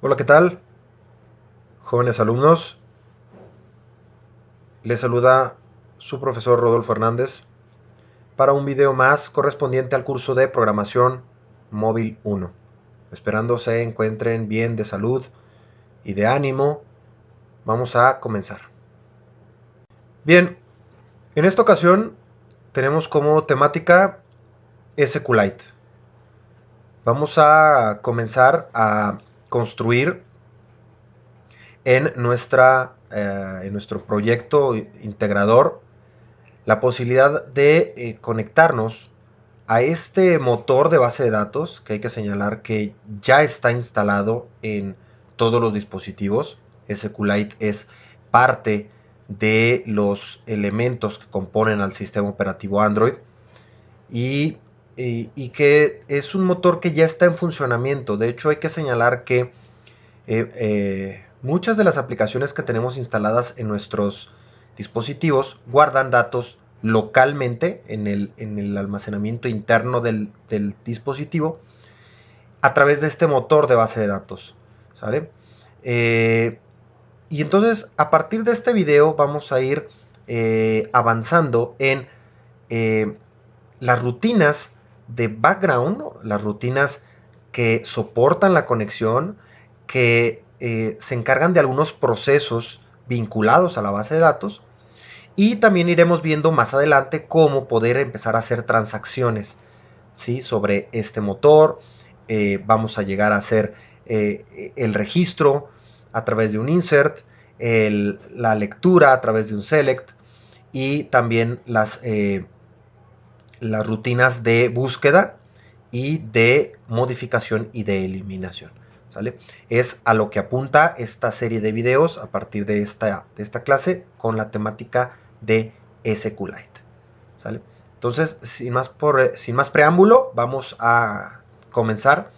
Hola, ¿qué tal? Jóvenes alumnos, les saluda su profesor Rodolfo Hernández para un video más correspondiente al curso de Programación Móvil 1. Esperando se encuentren bien de salud y de ánimo, vamos a comenzar. Bien, en esta ocasión tenemos como temática SQLite. Vamos a comenzar a construir en nuestro proyecto integrador la posibilidad de conectarnos a este motor de base de datos, que hay que señalar que ya está instalado en todos los dispositivos. SQLite es parte de los elementos que componen al sistema operativo Android y que es un motor que ya está en funcionamiento. De hecho, hay que señalar que muchas de las aplicaciones que tenemos instaladas en nuestros dispositivos guardan datos localmente en el almacenamiento interno del dispositivo a través de este motor de base de datos, ¿sale? Y entonces a partir de este video vamos a ir avanzando en las rutinas de background, las rutinas que soportan la conexión, que se encargan de algunos procesos vinculados a la base de datos, y también iremos viendo más adelante cómo poder empezar a hacer transacciones, ¿sí?, sobre este motor. Vamos a llegar a hacer el registro a través de un insert, la lectura a través de un select y también las rutinas de búsqueda y de modificación y de eliminación, ¿sale? Es a lo que apunta esta serie de videos a partir de esta clase con la temática de SQLite, ¿sale? Entonces, sin más preámbulo, vamos a comenzar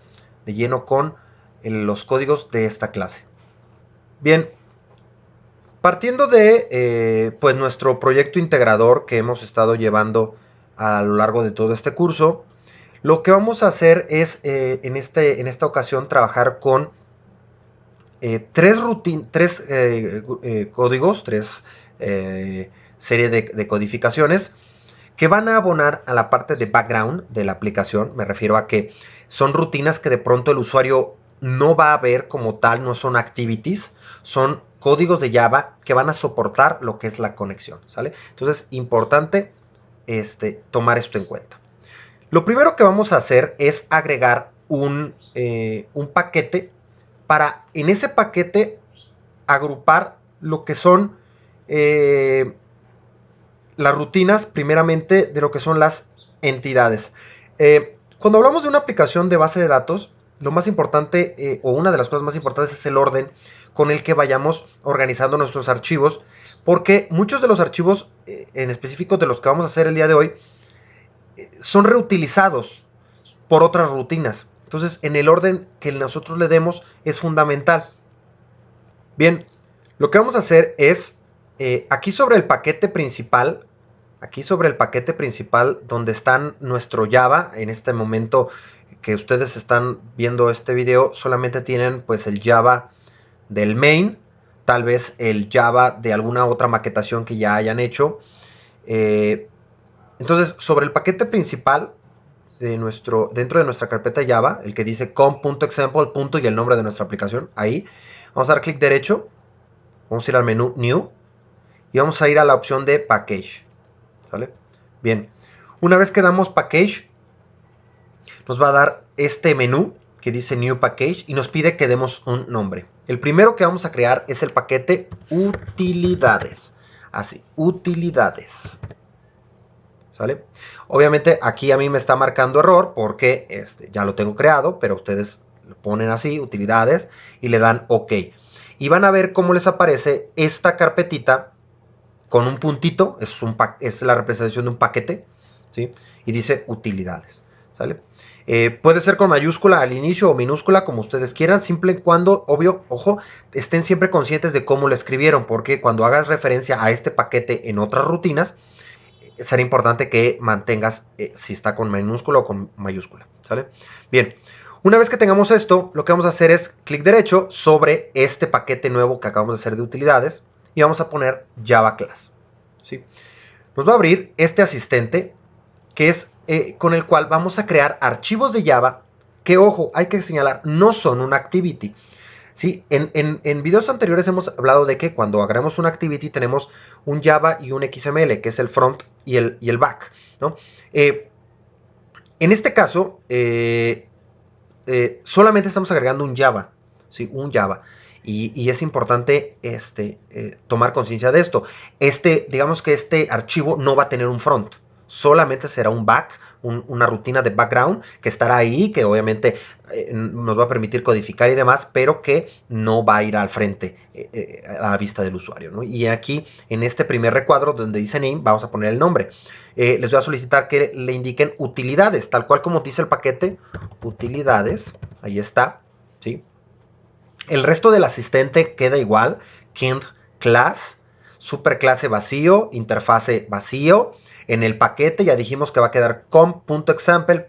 de lleno con los códigos de esta clase. Bien, partiendo de pues nuestro proyecto integrador que hemos estado llevando a lo largo de todo este curso, lo que vamos a hacer es en esta ocasión trabajar con tres códigos, tres series de codificaciones que van a abonar a la parte de background de la aplicación. Me refiero a que son rutinas que de pronto el usuario no va a ver como tal, no son activities, son códigos de Java que van a soportar lo que es la conexión, ¿sale? Entonces, importante tomar esto en cuenta. Lo primero que vamos a hacer es agregar un paquete para en ese paquete agrupar lo que son las rutinas, primeramente, de lo que son las entidades. Cuando hablamos de una aplicación de base de datos, lo más importante o una de las cosas más importantes es el orden con el que vayamos organizando nuestros archivos, porque muchos de los archivos en específico de los que vamos a hacer el día de hoy son reutilizados por otras rutinas. Entonces, en el orden que nosotros le demos es fundamental. Bien, lo que vamos a hacer es aquí sobre el paquete principal, donde está nuestro Java. En este momento que ustedes están viendo este video, solamente tienen pues el Java del main, tal vez el Java de alguna otra maquetación que ya hayan hecho. Entonces, sobre el paquete principal dentro de nuestra carpeta Java, el que dice com.example. Y el nombre de nuestra aplicación, ahí vamos a dar clic derecho, vamos a ir al menú New y vamos a ir a la opción de Package, ¿vale? Bien, una vez que damos Package, nos va a dar este menú que dice New Package y nos pide que demos un nombre. El primero que vamos a crear es el paquete utilidades, así, utilidades, ¿sale? Obviamente aquí a mí me está marcando error porque ya lo tengo creado, pero ustedes lo ponen así, utilidades, y le dan OK. Y van a ver cómo les aparece esta carpetita con un puntito, es la representación de un paquete, ¿sí? Y dice utilidades, ¿sale? Puede ser con mayúscula al inicio o minúscula, como ustedes quieran, siempre y cuando, obvio, ojo, estén siempre conscientes de cómo lo escribieron, porque cuando hagas referencia a este paquete en otras rutinas, será importante que mantengas si está con minúscula o con mayúscula, ¿sale? Bien, Una vez que tengamos esto, lo que vamos a hacer es clic derecho sobre este paquete nuevo que acabamos de hacer de utilidades y vamos a poner Java Class. ¿Sí? Nos va a abrir este asistente que es con el cual vamos a crear archivos de Java que, ojo, hay que señalar, no son una activity. ¿Sí? En videos anteriores hemos hablado de que cuando agregamos una activity tenemos un Java y un XML, que es el front y el back, ¿no? En este caso, solamente estamos agregando un Java, ¿sí? Un Java. Y es importante tomar conciencia de esto. Digamos que este archivo no va a tener un front, solamente será un back, una rutina de background que estará ahí, que obviamente nos va a permitir codificar y demás, pero que no va a ir al frente a la vista del usuario, ¿no? Y aquí, en este primer recuadro donde dice name, vamos a poner el nombre. Les voy a solicitar que le indiquen utilidades, tal cual como dice el paquete, utilidades, ahí está, ¿sí? El resto del asistente queda igual, kind class, superclase vacío, interfase vacío. En el paquete ya dijimos que va a quedar com.example,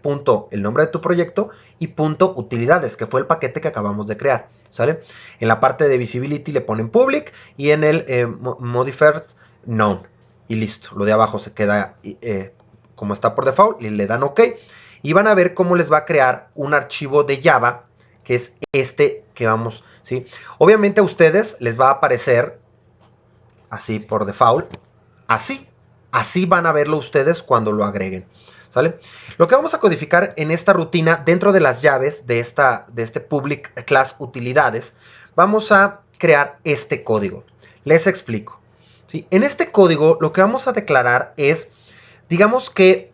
el nombre de tu proyecto y punto utilidades, que fue el paquete que acabamos de crear, ¿sale? En la parte de visibility le ponen public y en el modifiers none. Y listo, lo de abajo se queda como está por default y le dan OK. Y van a ver cómo les va a crear un archivo de Java, que es este que vamos, ¿sí? Obviamente a ustedes les va a aparecer así por default, así. Así van a verlo ustedes cuando lo agreguen, ¿sale? Lo que vamos a codificar en esta rutina, dentro de las llaves de este public class utilidades, vamos a crear este código. Les explico, ¿sí? En este código lo que vamos a declarar es, digamos que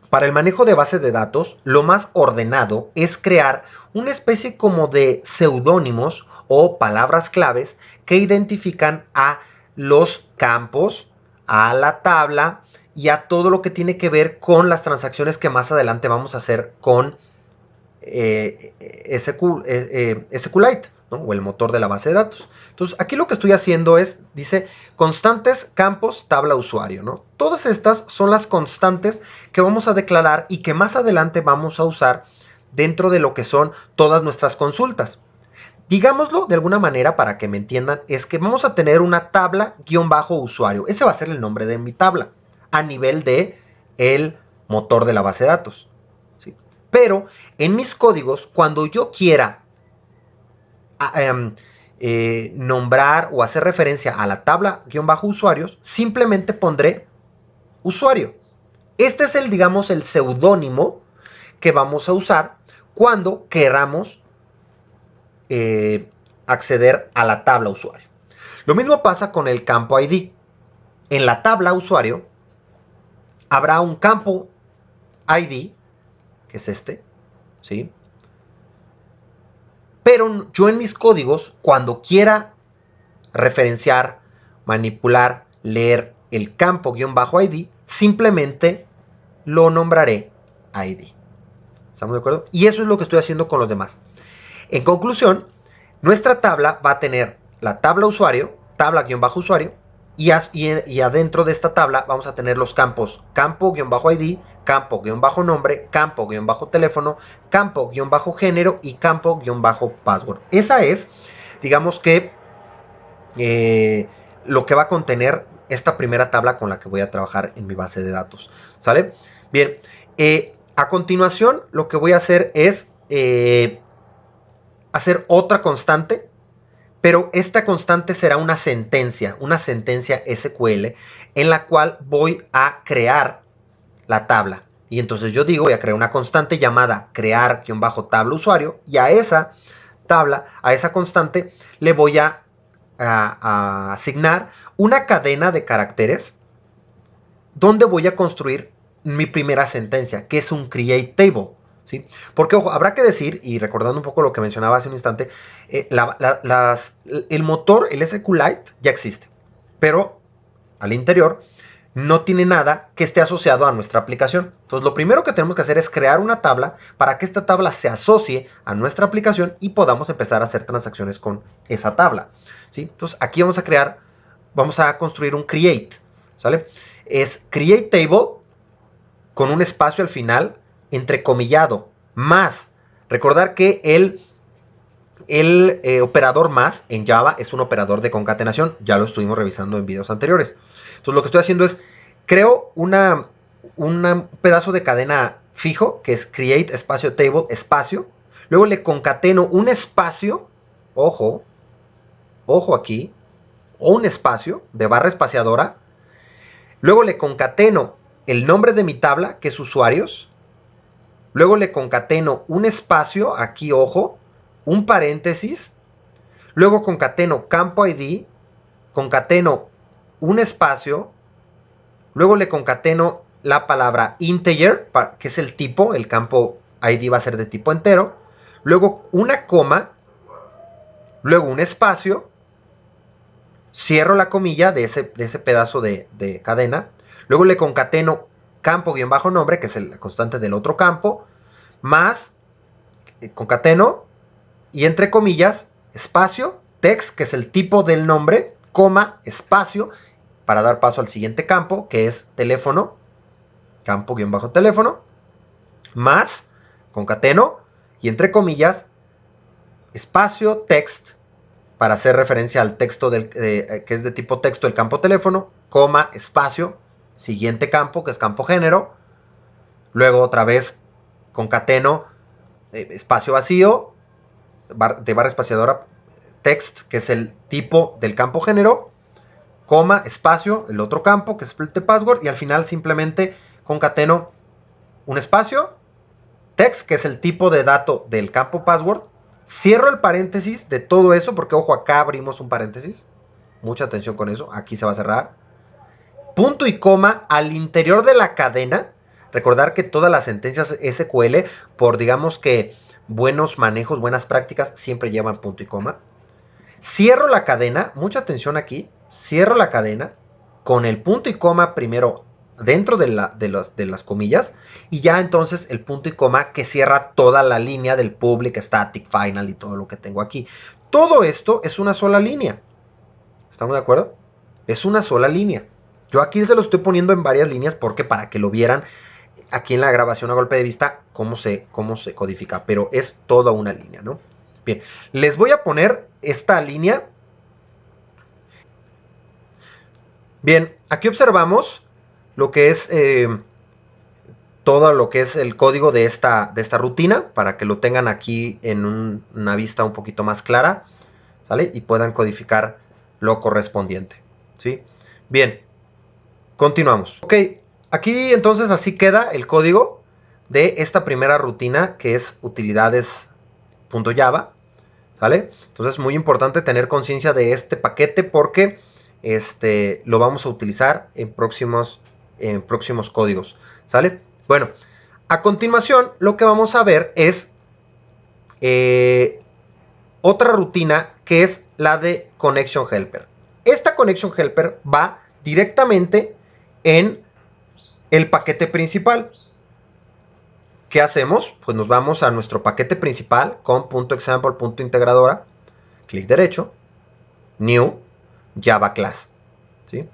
para el manejo de base de datos, lo más ordenado es crear una especie como de seudónimos o palabras claves que identifican a los campos, a la tabla y a todo lo que tiene que ver con las transacciones que más adelante vamos a hacer con SQLite, ¿no? O el motor de la base de datos. Entonces, aquí lo que estoy haciendo es, dice, constantes, campos, tabla, usuario, ¿no? Todas estas son las constantes que vamos a declarar y que más adelante vamos a usar dentro de lo que son todas nuestras consultas. Digámoslo de alguna manera para que me entiendan, es que vamos a tener una tabla _usuario. Ese va a ser el nombre de mi tabla a nivel de el motor de la base de datos, ¿sí? Pero en mis códigos, cuando yo quiera nombrar o hacer referencia a la tabla _usuarios, simplemente pondré usuario. Este es digamos, el seudónimo que vamos a usar cuando queramos acceder a la tabla usuario. Lo mismo pasa con el campo ID. En la tabla usuario habrá un campo ID, que es este, ¿sí? Pero yo en mis códigos, cuando quiera referenciar, manipular, leer el campo _ID, simplemente lo nombraré ID. ¿Estamos de acuerdo? Y eso es lo que estoy haciendo con los demás. En conclusión, nuestra tabla va a tener la tabla usuario, tabla _usuario, y adentro de esta tabla vamos a tener los campos campo _ID, campo _nombre, campo _teléfono, campo _género y campo _password. Esa es, digamos que, lo que va a contener esta primera tabla con la que voy a trabajar en mi base de datos. ¿Sale? Bien, a continuación lo que voy a hacer es hacer otra constante, pero esta constante será una sentencia SQL en la cual voy a crear la tabla. Y entonces yo digo, voy a crear una constante llamada crear_tabla usuario y a esa tabla, a esa constante, le voy a asignar una cadena de caracteres donde voy a construir mi primera sentencia, que es un create table. ¿Sí? Porque, ojo, habrá que decir, y recordando un poco lo que mencionaba hace un instante, el motor, el SQLite, ya existe, pero al interior no tiene nada que esté asociado a nuestra aplicación. Entonces, lo primero que tenemos que hacer es crear una tabla para que esta tabla se asocie a nuestra aplicación y podamos empezar a hacer transacciones con esa tabla. ¿Sí? Entonces, aquí vamos a construir un create, ¿sale? Es create table con un espacio al final, entrecomillado, más Recordar que el operador más en Java es un operador de concatenación. Ya lo estuvimos revisando en videos anteriores. Entonces lo que estoy haciendo es, creo un pedazo de cadena fijo, que es create espacio table espacio. Luego le concateno un espacio, ojo aquí, o un espacio de barra espaciadora. Luego le concateno el nombre de mi tabla, que es usuarios. Luego le concateno un espacio, aquí ojo, un paréntesis. Luego concateno campo ID, concateno un espacio. Luego le concateno la palabra integer, que es el tipo, el campo ID va a ser de tipo entero. Luego una coma, luego un espacio. Cierro la comilla de ese pedazo de cadena. Luego le concateno campo-nombre, que es la constante del otro campo, más concateno y entre comillas, espacio, text, que es el tipo del nombre, coma, espacio, para dar paso al siguiente campo, que es teléfono, campo-teléfono, más concateno y entre comillas, espacio, text, para hacer referencia al texto que es de tipo texto el campo teléfono, coma, espacio, siguiente campo, que es campo género. Luego otra vez concateno, espacio vacío, de barra espaciadora, text, que es el tipo del campo género, coma, espacio, el otro campo, que es split the password, y al final simplemente concateno un espacio, text, que es el tipo de dato del campo password. Cierro el paréntesis de todo eso, porque ojo, acá abrimos un paréntesis. Mucha atención con eso, aquí se va a cerrar. Punto y coma al interior de la cadena. Recordar que todas las sentencias SQL, por digamos que buenos manejos, buenas prácticas, siempre llevan punto y coma. Cierro la cadena, mucha atención aquí. Cierro la cadena con el punto y coma primero dentro de las comillas, y ya entonces el punto y coma que cierra toda la línea del public, static, final y todo lo que tengo aquí. Todo esto es una sola línea. ¿Estamos de acuerdo? Es una sola línea. Yo aquí se lo estoy poniendo en varias líneas porque para que lo vieran aquí en la grabación a golpe de vista cómo se codifica, pero es toda una línea, ¿no? Bien, les voy a poner esta línea. Bien, aquí observamos lo que es todo lo que es el código de esta rutina, para que lo tengan aquí en una vista un poquito más clara, ¿sale? Y puedan codificar lo correspondiente, ¿sí? Bien, continuamos. Ok, aquí entonces así queda el código de esta primera rutina, que es utilidades.java, ¿sale? Entonces es muy importante tener conciencia de este paquete porque lo vamos a utilizar en próximos códigos, ¿sale? Bueno, a continuación lo que vamos a ver es otra rutina, que es la de Connection Helper. Esta Connection Helper va directamente en el paquete principal. ¿Qué hacemos? Pues nos vamos a nuestro paquete principal con .example.integradora, clic derecho, New, Java Class, ¿sí?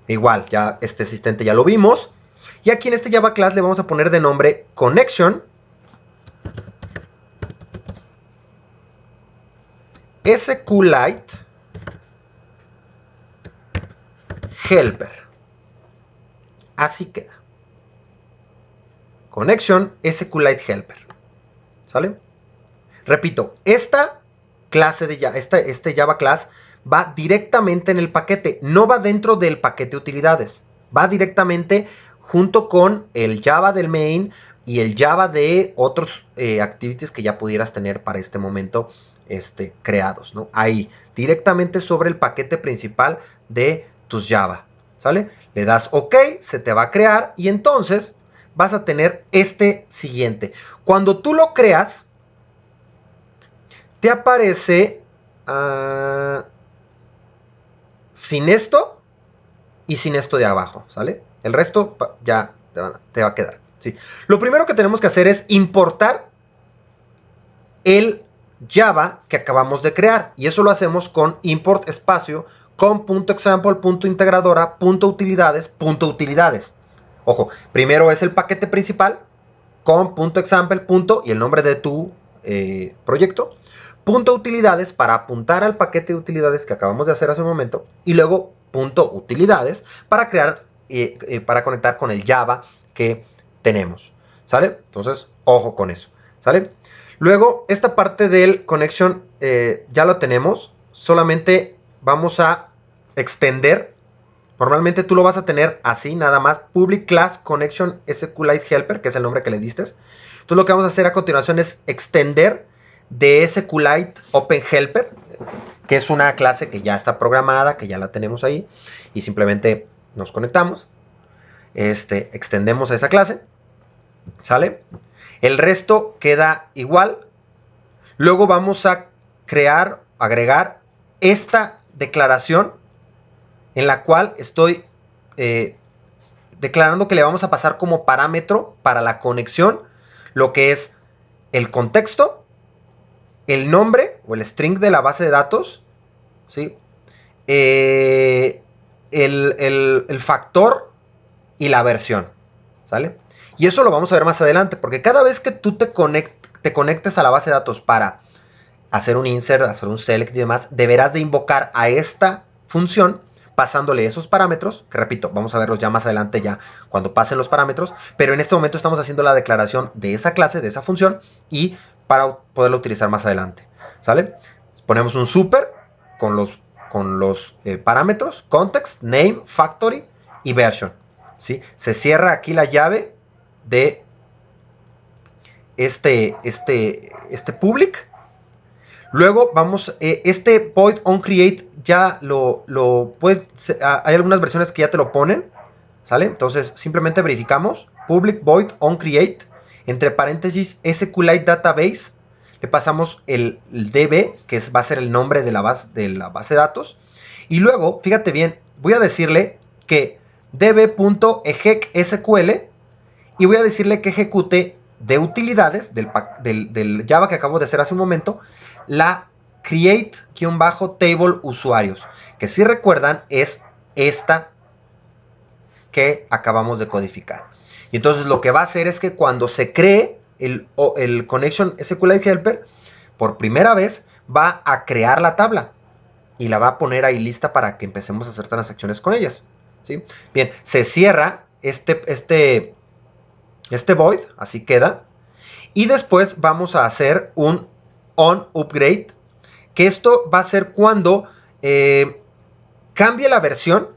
Igual, ya este asistente ya lo vimos. Y aquí en este Java Class le vamos a poner de nombre Connection SQLite Helper. Así queda. Connection SQLite Helper. ¿Sale? Repito, esta clase de este Java Class va directamente en el paquete, no va dentro del paquete utilidades, va directamente junto con el Java del main y el Java de otros activities que ya pudieras tener para este momento creados, ¿no? Ahí, directamente sobre el paquete principal de tus Java, ¿sale? Le das OK, se te va a crear y entonces vas a tener este siguiente. Cuando tú lo creas, te aparece sin esto y sin esto de abajo, ¿sale? El resto ya te va a quedar, ¿sí? Lo primero que tenemos que hacer es importar el Java que acabamos de crear, y eso lo hacemos con import espacio con .example.integradora .utilidades. Ojo, primero es el paquete principal con .example. Y el nombre de tu proyecto, punto utilidades para apuntar al paquete de utilidades que acabamos de hacer hace un momento, y luego punto utilidades para crear, para conectar con el Java que tenemos, ¿sale? Entonces, ojo con eso, ¿sale? Luego, esta parte del connection ya lo tenemos, solamente vamos a extender. Normalmente tú lo vas a tener así, nada más, public class connection SQLite helper, que es el nombre que le diste. Entonces lo que vamos a hacer a continuación es extender de SQLite Open Helper, que es una clase que ya está programada, que ya la tenemos ahí, y simplemente nos conectamos, extendemos a esa clase, ¿sale? El resto queda igual. Luego vamos a agregar esta declaración en la cual estoy declarando que le vamos a pasar como parámetro para la conexión lo que es el contexto, el nombre o el string de la base de datos, ¿sí? El factor y la versión, ¿sale? Y eso lo vamos a ver más adelante, porque cada vez que tú te conectes a la base de datos para hacer un insert, hacer un select y demás, deberás de invocar a esta función pasándole esos parámetros, que repito, vamos a verlos ya más adelante ya cuando pasen los parámetros, pero en este momento estamos haciendo la declaración de esa clase, de esa función, y para poderla utilizar más adelante, ¿sale? Ponemos un super con los parámetros, context, name, factory y version, ¿sí? Se cierra aquí la llave de este public. Luego vamos, este void onCreate ya lo puedes, hay algunas versiones que ya te lo ponen, ¿sale? Entonces simplemente verificamos, public void onCreate, entre paréntesis SQLite database, le pasamos el DB, que va a ser el nombre de la base de datos, y luego, fíjate bien, voy a decirle que db.ejec.sql, y voy a decirle que ejecute de utilidades del Java que acabo de hacer hace un momento, la create-table usuarios, que si recuerdan es esta que acabamos de codificar. Y entonces lo que va a hacer es que cuando se cree el connection SQLite helper, por primera vez va a crear la tabla y la va a poner ahí lista para que empecemos a hacer transacciones con ellas, ¿sí? Bien, se cierra este void, así queda, y después vamos a hacer un onUpgrade, que esto va a ser cuando cambie la versión,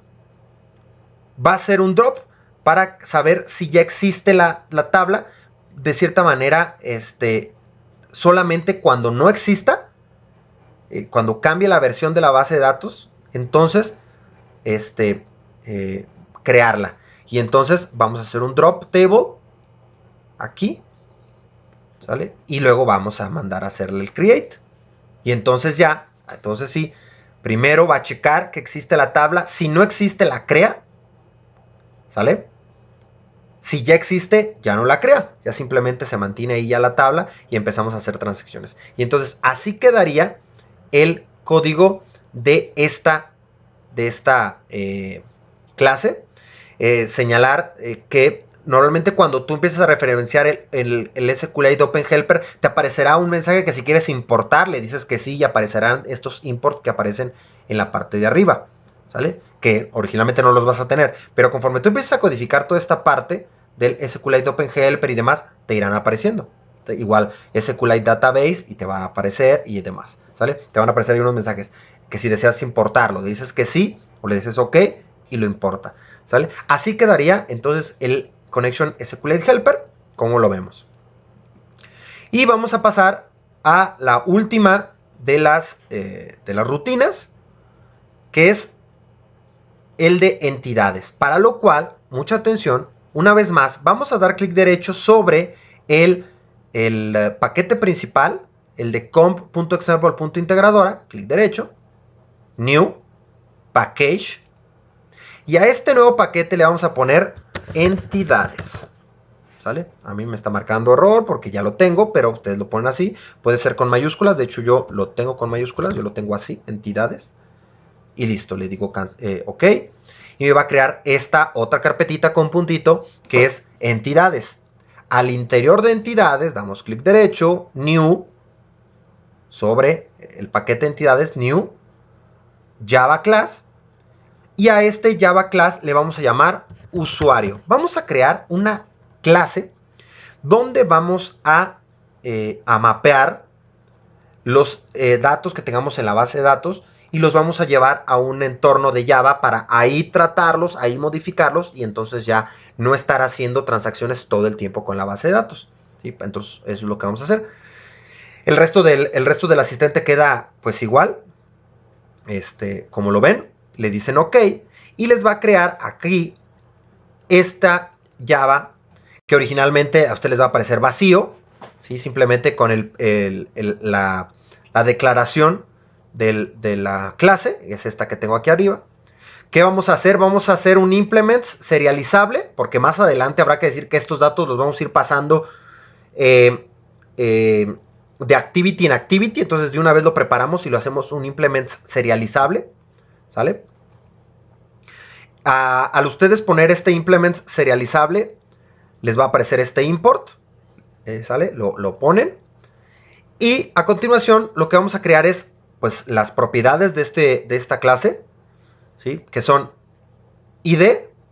va a ser un drop para saber si ya existe la tabla. De cierta manera, solamente cuando no exista, cuando cambie la versión de la base de datos, entonces crearla. Y entonces vamos a hacer un drop table aquí, ¿sale? Y luego vamos a mandar a hacerle el create. Y entonces entonces sí, primero va a checar que existe la tabla. Si no existe, la crea, ¿sale? Si ya existe, ya no la crea. Ya simplemente se mantiene ahí ya la tabla y empezamos a hacer transacciones. Y entonces así quedaría el código de esta clase. Señalar que normalmente cuando tú empiezas a referenciar el SQLite Open Helper, te aparecerá un mensaje que si quieres importar, le dices que sí y aparecerán estos imports que aparecen en la parte de arriba, ¿sale? Que originalmente no los vas a tener, pero conforme tú empiezas a codificar toda esta parte del SQLite Open Helper y demás, te irán apareciendo. Igual SQLite Database y te van a aparecer y demás, ¿sale? Te van a aparecer ahí unos mensajes que si deseas importarlo, le dices que sí o le dices OK y lo importa, ¿sale? Así quedaría entonces el Connection SQLite Helper, como lo vemos. Y vamos a pasar a la última de las rutinas, que es el de entidades. Para lo cual, mucha atención, una vez más, vamos a dar clic derecho sobre el paquete principal, el de comp.example.integradora, clic derecho, New, Package, y a este nuevo paquete le vamos a poner entidades, ¿sale? A mí me está marcando error porque ya lo tengo, pero ustedes lo ponen así, puede ser con mayúsculas, de hecho yo lo tengo con mayúsculas, yo lo tengo así, entidades, y listo, le digo OK, y me va a crear esta otra carpetita con puntito que es entidades. Al interior de entidades damos clic derecho, New, sobre el paquete de entidades new Java class, y a este Java class le vamos a llamar usuario. Vamos a crear una clase donde vamos a mapear los datos que tengamos en la base de datos y los vamos a llevar a un entorno de Java para ahí tratarlos, ahí modificarlos y entonces ya no estar haciendo transacciones todo el tiempo con la base de datos. ¿Sí? Entonces eso es lo que vamos a hacer. El resto del asistente queda pues igual. Como lo ven, le dicen OK y les va a crear aquí esta Java que originalmente a ustedes les va a aparecer vacío, ¿sí? Simplemente con la declaración de la clase, es esta que tengo aquí arriba. ¿Qué vamos a hacer? Vamos a hacer un implement serializable, porque más adelante habrá que decir que estos datos los vamos a ir pasando de activity en activity, entonces de una vez lo preparamos y lo hacemos un implement serializable, ¿sale? Al ustedes poner este implement serializable, les va a aparecer este import, ¿sale? Lo ponen. Y a continuación lo que vamos a crear es pues las propiedades de esta clase, ¿sí? Que son ID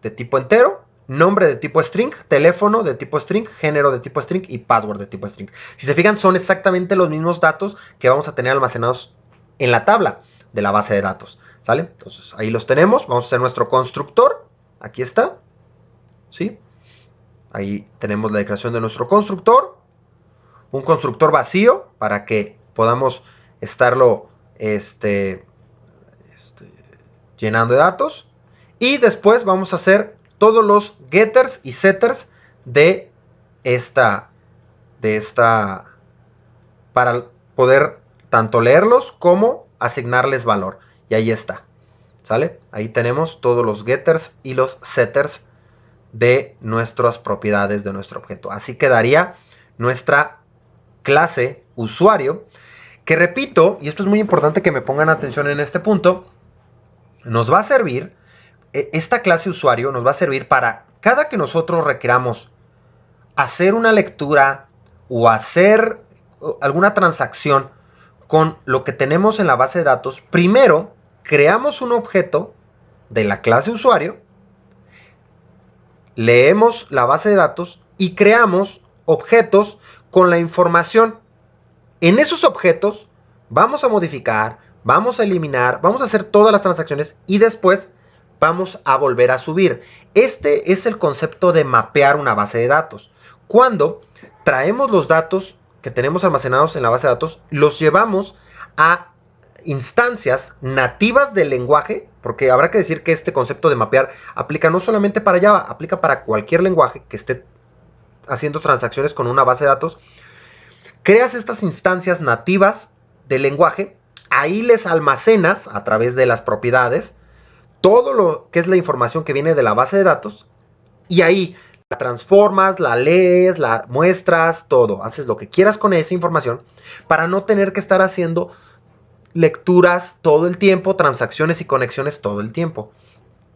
de tipo entero, nombre de tipo string, teléfono de tipo string, género de tipo string y password de tipo string. Si se fijan, son exactamente los mismos datos que vamos a tener almacenados en la tabla de la base de datos, ¿sale? Entonces ahí los tenemos. Vamos a hacer nuestro constructor. Aquí está, ¿sí? Ahí tenemos la declaración de nuestro constructor. Un constructor vacío para que podamos estarlo llenando de datos. Y después vamos a hacer todos los getters y setters de esta para poder tanto leerlos como asignarles valor. Y ahí está, ¿sale? Ahí tenemos todos los getters y los setters de nuestras propiedades de nuestro objeto. Así quedaría nuestra clase usuario, que repito, y esto es muy importante que me pongan atención en este punto, nos va a servir, esta clase usuario nos va a servir para cada que nosotros requeramos hacer una lectura o hacer alguna transacción con lo que tenemos en la base de datos. Primero creamos un objeto de la clase usuario, leemos la base de datos y creamos objetos con la información. En esos objetos vamos a modificar, vamos a eliminar, vamos a hacer todas las transacciones y después vamos a volver a subir. Este es el concepto de mapear una base de datos. Cuando traemos los datos que tenemos almacenados en la base de datos, los llevamos a instancias nativas del lenguaje, porque habrá que decir que este concepto de mapear aplica no solamente para Java, aplica para cualquier lenguaje que esté haciendo transacciones con una base de datos. Creas estas instancias nativas del lenguaje, ahí les almacenas a través de las propiedades todo lo que es la información que viene de la base de datos y ahí la transformas, la lees, la muestras, todo. Haces lo que quieras con esa información para no tener que estar haciendo lecturas todo el tiempo, transacciones y conexiones todo el tiempo.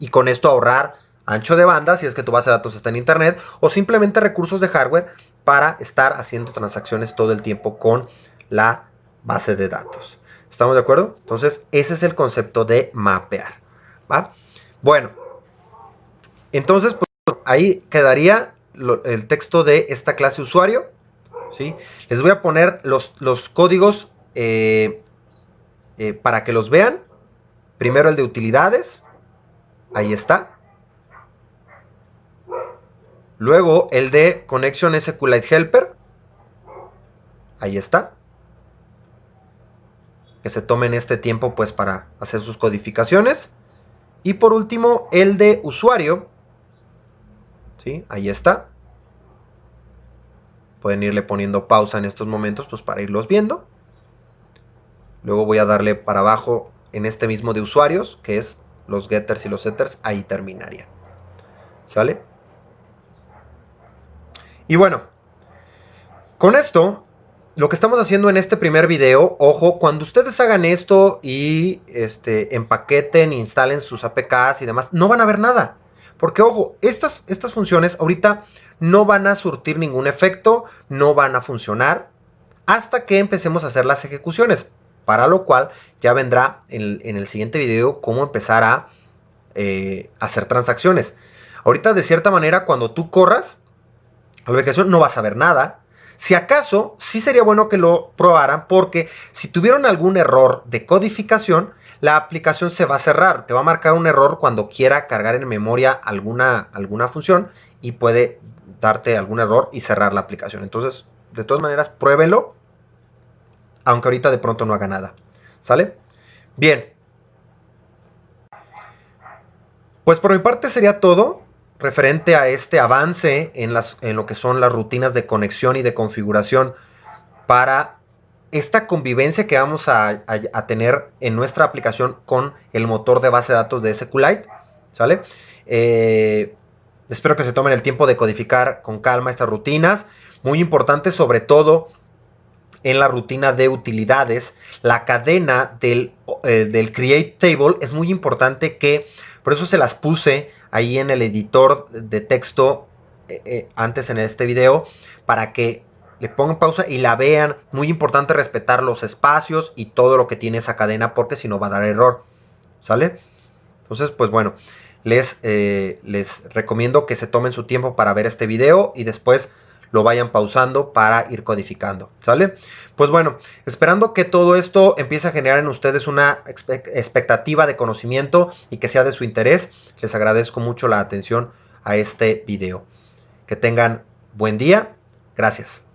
Y con esto ahorrar ancho de banda si es que tu base de datos está en internet o simplemente recursos de hardware para estar haciendo transacciones todo el tiempo con la base de datos. ¿Estamos de acuerdo? Entonces, ese es el concepto de mapear, ¿va? Bueno, entonces, pues, ahí quedaría el texto de esta clase usuario, ¿sí? Les voy a poner los códigos para que los vean. Primero el de utilidades. Ahí está. Luego el de Connection SQLite Helper. Ahí está. Que se tomen este tiempo pues para hacer sus codificaciones. Y por último el de usuario. ¿Sí? Ahí está. Pueden irle poniendo pausa en estos momentos pues para irlos viendo. Luego voy a darle para abajo en este mismo de usuarios, que es los getters y los setters. Ahí terminaría. ¿Sale? Y bueno, con esto, lo que estamos haciendo en este primer video, ojo, cuando ustedes hagan esto y empaqueten, instalen sus APKs y demás, no van a ver nada. Porque, ojo, estas funciones ahorita no van a surtir ningún efecto, no van a funcionar hasta que empecemos a hacer las ejecuciones, para lo cual ya vendrá en el siguiente video cómo empezar a hacer transacciones. Ahorita, de cierta manera, cuando tú corras a la verificación no vas a ver nada. Si acaso, sí sería bueno que lo probaran, porque si tuvieron algún error de codificación, la aplicación se va a cerrar. Te va a marcar un error cuando quiera cargar en memoria alguna función y puede darte algún error y cerrar la aplicación. Entonces, de todas maneras, pruébenlo, aunque ahorita de pronto no haga nada. ¿Sale? Bien. Pues por mi parte sería todo referente a este avance en lo que son las rutinas de conexión y de configuración para esta convivencia que vamos a tener en nuestra aplicación con el motor de base de datos de SQLite. ¿Sale? Espero que se tomen el tiempo de codificar con calma estas rutinas. Muy importante, sobre todo en la rutina de utilidades, la cadena del create table es muy importante, que por eso se las puse ahí en el editor de texto antes en este video, para que le pongan pausa y la vean. Muy importante respetar los espacios y todo lo que tiene esa cadena, porque si no va a dar error. ¿Sale? Entonces, pues bueno, les recomiendo que se tomen su tiempo para ver este video y después lo vayan pausando para ir codificando. ¿Sale? Pues bueno, esperando que todo esto empiece a generar en ustedes una expectativa de conocimiento y que sea de su interés, les agradezco mucho la atención a este video. Que tengan buen día. Gracias.